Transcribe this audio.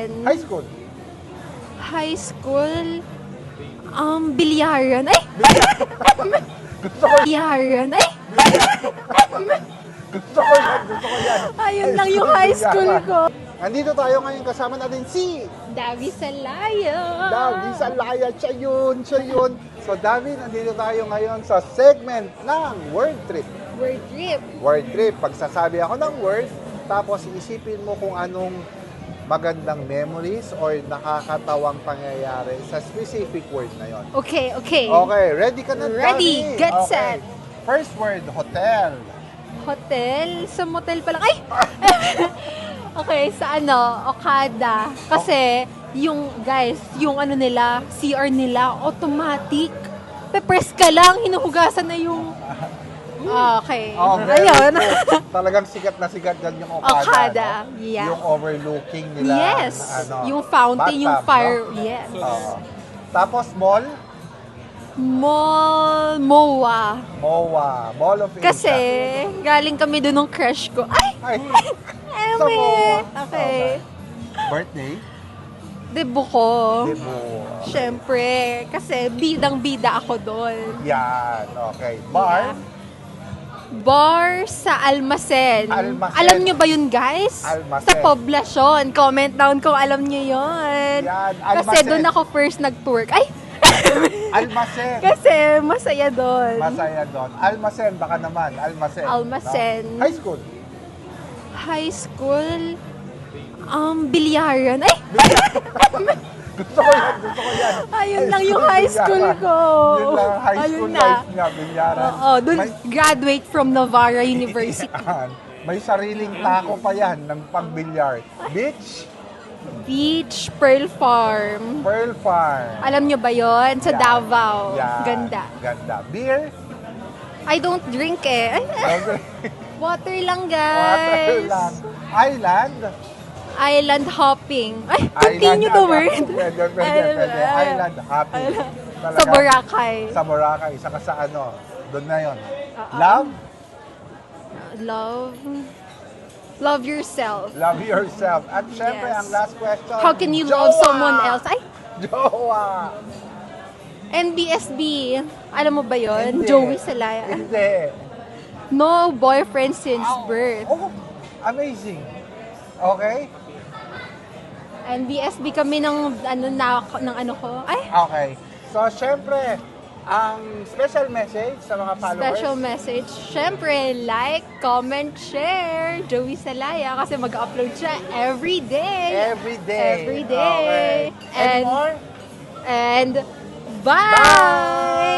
Almasen. High school. High school. Bilyaran. Ay! Gusto ko Bilyaran. Ay! Gusto ko yan. Gusto ko yan. Ayun lang yung high school ko. Andito tayo ngayon kasama natin si Davi Salaya. Davi Salaya. Siya yun. Siya yun. So Davi, nandito tayo ngayon sa segment ng Word Trip. Word trip. Word Trip. Pagsasabi ako ng word, tapos isipin mo kung anong magandang memories or nakakatawang pangyayari sa specific word na yon. Okay, okay. Okay, ready ka na, Ready, Davi? get Okay. set. First word, hotel. Hotel? Sa motel pa lang. Ay! Okay, sa Okada. Kasi, yung, guys, yung nila, CR nila, automatic. Pe-press ka lang, hinuhugasan na yung... Okay. Oh, very Ayun. cool. Talagang sikat na sikat dyan yung Okada. Okada, No? yeah. Yung overlooking nila. Yes. Yung fountain, yung bathtub, fire. no? Yes. Oo. Tapos mall, MOA. MOA, Mall of Asia. Kasi, galing kami doon ng crush ko. Ay! Ay, Ewe! MOA. Okay. Birthday? Debo ko. Debo. Siyempre, kasi bidang-bida ako doon. Yan, okay. Bar? Bar sa Almasen. Almasen. Alam nyo ba yun, guys? Almasen. Sa poblasyon. Comment down kung alam nyo yun. Yan, Kasi Almasen. doon ako first nag-twerk. Ay! Almasen. Kasi masaya doon. Masaya doon. Almasen, baka naman. Almasen. Almasen. No? High school. High school. Bilyaran. Ay! Gusto ko yan. Gusto ko yan. Ayun lang yung high school ko. Yun lang ang high Ayun school na. life niya. Bilyaran. Oo, doon graduate from Navarra University. Yan. May sariling tako pa yan ng pagbilyar. Beach, Beach, Pearl Farm. Pearl Farm. Alam nyo ba yon? Sa Yan. Davao. Yan. Ganda. Ganda. Beer, I don't drink eh. Ay, water lang, guys. water lang. Island, Island hopping. Ay, continue the word. Pwede. Island hopping. Talaga. Sa Boracay. Sa Boracay. Saka sa doon na yun. Love, Love. Love yourself. love yourself. At syempre, Yes. ang last question. How can you jowa! love someone else? Ay, Jowa! NBSB. Alam mo ba yon? Hindi. Joey Salaya. Hindi. No boyfriend since birth. Oh, amazing. Okay? NBSB kami ng ano ko. Ay, Okay. So, syempre, ang special message sa mga followers. special message. Siyempre, like, comment, share. Joey Salaya kasi mag-upload siya every day. Every day. Every day. Okay. And more? And bye!